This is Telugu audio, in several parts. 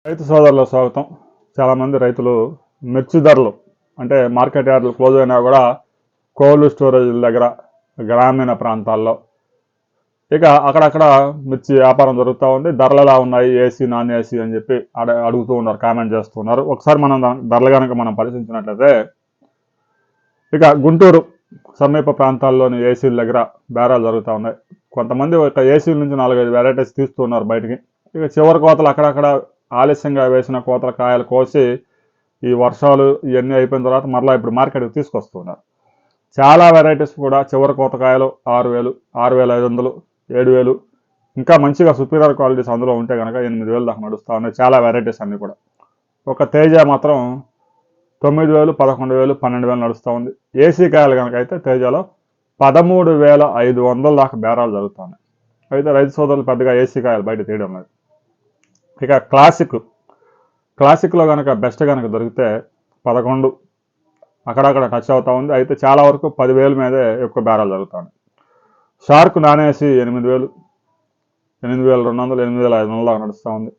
రైతు సోదరుల స్వాగతం. చాలామంది రైతులు మిర్చి ధరలు అంటే మార్కెట్ యార్డులు క్లోజ్ అయినా కూడా కోల్డ్ స్టోరేజ్ దగ్గర గ్రామీణ ప్రాంతాల్లో ఇక అక్కడక్కడ మిర్చి వ్యాపారం జరుగుతూ ఉంది. ధరలు ఎలా ఉన్నాయి, ఏసీ నాన్ ఏసీ అని చెప్పి అడుగుతూ ఉన్నారు, కామెంట్ చేస్తున్నారు. ఒకసారి మనం ధరలు కనుక మనం పరిశీలించినట్లయితే ఇక గుంటూరు సమీప ప్రాంతాల్లోని ఏసీల దగ్గర బేరాలు జరుగుతూ ఉన్నాయి. కొంతమంది ఒక ఏసీల నుంచి 4-5 వెరైటీస్ తీస్తున్నారు బయటికి. ఇక చివరి కోతలు అక్కడక్కడ ఆలస్యంగా వేసిన కోతల కాయలు కోసి ఈ వర్షాలు ఇవన్నీ అయిపోయిన తర్వాత మరలా ఇప్పుడు మార్కెట్కి తీసుకొస్తున్నారు. చాలా వెరైటీస్ కూడా చివరి కోత కాయలు 6,000, 6,500, 7,000, ఇంకా మంచిగా సుపీరియర్ క్వాలిటీస్ అందులో ఉంటే కనుక 8,000 దాకా నడుస్తూ ఉన్నాయి. చాలా వెరైటీస్ అన్నీ కూడా. ఒక తేజ మాత్రం 9,000, 11,000, 12,000 నడుస్తూ ఉంది. ఏసీ కాయలు కనుక అయితే తేజలో 13,500 దాకా బేరాలు జరుగుతున్నాయి. అయితే రైతు సోదరులు పెద్దగా ఏసీ కాయలు బయట తీయడం లేదు. ఇక క్లాసిక్లో కనుక బెస్ట్ కనుక దొరికితే 11 అక్కడక్కడ టచ్ అవుతూ ఉంది. అయితే చాలా వరకు 10,000 మీదే ఎక్కువ బేరాలు జరుగుతుంది. షార్క్ నానేసి 8,000, 8,200, 8,500 దాకా నడుస్తూ ఉంది.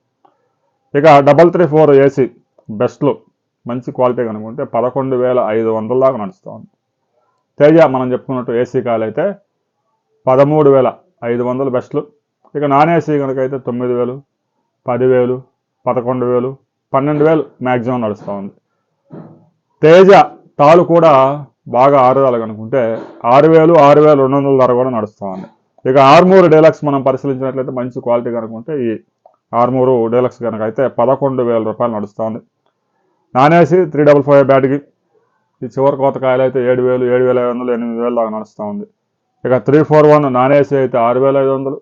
ఇక 334 ఏసీ బెస్ట్లో మంచి క్వాలిటీ కనుకుంటే 11,500 దాకా నడుస్తూ ఉంది. తేజ మనం చెప్పుకున్నట్టు ఏసీ కాయలు అయితే 13,500 బెస్ట్లు. ఇక నాన్ ఏసీ కనుక అయితే 9,000, 10,000, 11,000, 12,000 మ్యాక్సిమం నడుస్తూ ఉంది. తేజ తాలు కూడా బాగా ఆరుదాలు కనుకుంటే 6,000, 6,200 ధర కూడా నడుస్తూ ఉంది. ఇక ఆర్మూర్ డీలక్స్ మనం పరిశీలించినట్లయితే మంచి క్వాలిటీ కనుకుంటే ఈ ఆర్మూరు డీలక్స్ కనుక అయితే 11,000 రూపాయలు నడుస్తూ ఉంది. నాన్ ఏసీ 355 బ్యాట్కి ఈ చివరి కోత కాయలు అయితే 7,000, 7,500, 8,000 దాకా నడుస్తూ ఉంది. ఇక 341 నాన్ ఏసీ అయితే 6,500,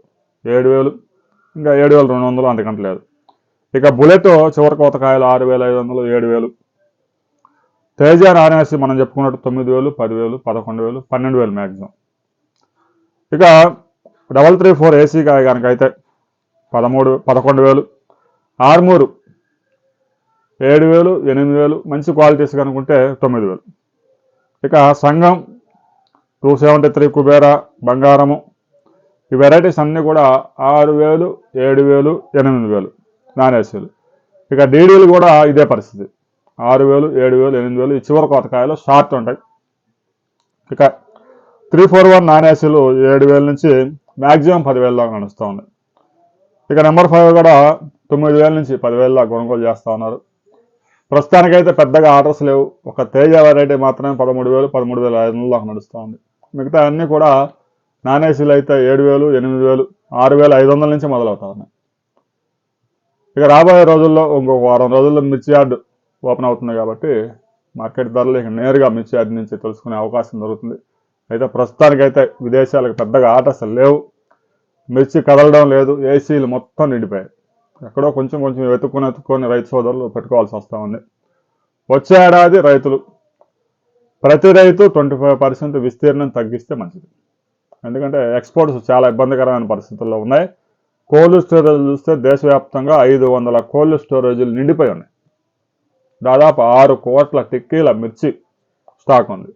7,000, ఇంకా 7,200 అంతకంటే లేదు. ఇక బుల్లెట్ చివరి కోత కాయలు 6,500, 7,000. తేజ నాన్ ఏసీ మనం చెప్పుకున్నట్టు 9,000, 10,000, 11,000, 12,000 మ్యాక్సిమం. ఇక 334 ఏసీ కాయ కనుక అయితే 11,000. ఆర్మూరు 7,000, 8,000 మంచి క్వాలిటీస్ కనుకుంటే 9,000. ఇక సంఘం 273 కుబేరా బంగారము ఈ వెరైటీస్ అన్నీ కూడా 6,000, 7,000, 8,000 నాన్ ఏసీలు. ఇక డీడీలు కూడా ఇదే పరిస్థితి 6,000, 7,000, 8,000 ఈ చివరి కోత కాయలు షార్ట్ ఉంటాయి. ఇక 341 నాన్ ఏసీలు 7,000 నుంచి మ్యాక్సిమం 10,000 దాకా నడుస్తూ ఉంది. ఇక నెంబర్ 5 కూడా 9,000 నుంచి 10,000 దాకా కొనుగోలు చేస్తూ ఉన్నారు. ప్రస్తుతానికైతే పెద్దగా ఆర్డర్స్ లేవు. ఒక తేజ వెరైటీ మాత్రమే 13,000, 13,500 దాకా నడుస్తూ ఉంది. మిగతా అన్నీ కూడా నాన్ ఏసీలు అయితే 7,000, 8,000, 6,500 నుంచి మొదలవుతా ఉన్నాయి. ఇక రాబోయే రోజుల్లో ఇంకొక వారం రోజుల్లో మిర్చి యార్డ్ ఓపెన్ అవుతుంది కాబట్టి మార్కెట్ ధరలు ఇక నేరుగా మిర్చి యార్డ్ నుంచి తెలుసుకునే అవకాశం దొరుకుతుంది. అయితే ప్రస్తుతానికైతే విదేశాలకు పెద్దగా ఆర్డర్స్ లేవు, మిర్చి కదలడం లేదు, ఏసీలు మొత్తం నిండిపోయాయి. ఎక్కడో కొంచెం వెతుక్కొని రైతు సోదరులు పెట్టుకోవాల్సి వస్తూ ఉంది. వచ్చే ఏడాది రైతులు ప్రతి రైతు 25% విస్తీర్ణం తగ్గిస్తే మంచిది. ఎందుకంటే ఎక్స్పోర్ట్స్ చాలా ఇబ్బందికరమైన పరిస్థితుల్లో ఉన్నాయి. కోల్డ్ స్టోరేజ్ చూస్తే దేశవ్యాప్తంగా 500 కోల్డ్ స్టోరేజీలు నిండిపోయి ఉన్నాయి. దాదాపు 6 కోట్ల టిక్కీల మిర్చి స్టాక్ ఉంది.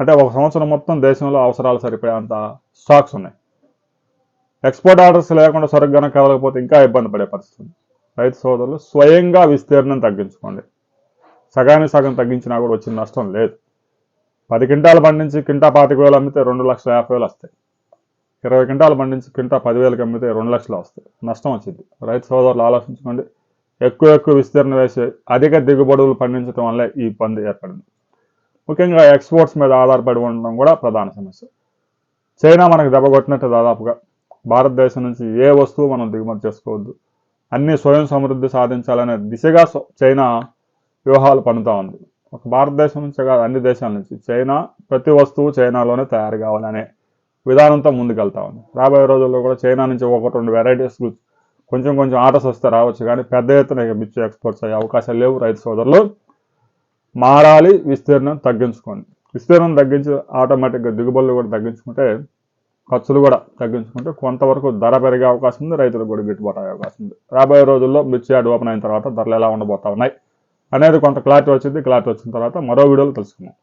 అంటే ఒక సంవత్సరం మొత్తం దేశంలో అవసరాలు సరిపోయేంత స్టాక్స్ ఉన్నాయి. ఎక్స్పోర్ట్ ఆర్డర్స్ లేకుండా సరుగ్గా కదలకపోతే ఇంకా ఇబ్బంది పడే పరిస్థితి. రైతు సోదరులు స్వయంగా విస్తీర్ణం తగ్గించుకోండి. సగానికి సగం తగ్గించినా కూడా వచ్చిన నష్టం లేదు. 10 క్వింటాలు పండించి కింటా 25,000 అమ్మితే 2,50,000 వస్తాయి. 20 క్వింటాలు పండించి కింటా 10,000కి అమ్మితే 2 లక్షలు వస్తాయి. నష్టం వచ్చింది. రైతు సోదరులు ఆలోచించుకోండి. ఎక్కువ విస్తీర్ణం వేసి అధిక దిగుబడులు పండించడం వల్లే ఈ ఇబ్బంది ఏర్పడింది. ముఖ్యంగా ఎక్స్పోర్ట్స్ మీద ఆధారపడి ఉండడం కూడా ప్రధాన సమస్య. చైనా మనకు దెబ్బ కొట్టినట్టు దాదాపుగా భారతదేశం నుంచి ఏ వస్తువు మనం దిగుమతి చేసుకోవద్దు, అన్ని స్వయం సమృద్ధి సాధించాలనే దిశగా చైనా వ్యూహాలు పన్నుతూ ఉంది. ఒక భారతదేశం నుంచే కాదు అన్ని దేశాల నుంచి చైనా ప్రతి వస్తువు చైనాలోనే తయారు కావాలనే విధానంతో ముందుకెళ్తా ఉంది. రాబోయే రోజుల్లో కూడా చైనా నుంచి 1-2 వెరైటీస్ కొంచెం ఆర్డర్స్ వస్తే రావచ్చు, కానీ పెద్ద ఎత్తున మిర్చి ఎక్స్పోర్ట్స్ అయ్యే అవకాశాలు లేవు. రైతు సోదరులు మారాలి, విస్తీర్ణం తగ్గించుకోండి. విస్తీర్ణం తగ్గించి ఆటోమేటిక్గా దిగుబడులు కూడా తగ్గించుకుంటే, ఖర్చులు కూడా తగ్గించుకుంటే కొంతవరకు ధర పెరిగే అవకాశం ఉంది, రైతులకు కూడా గిట్టుబాటు అయ్యే అవకాశం ఉంది. రాబోయే రోజుల్లో మిర్చి యార్డ్ ఓపెన్ అయిన తర్వాత ధరలు ఎలా ఉండబోతా ఉన్నాయి అనేది కొంత క్లారిటీ వచ్చింది. క్లారిటీ వచ్చిన తర్వాత మరో వీడియోలో తెలుసుకుందాం.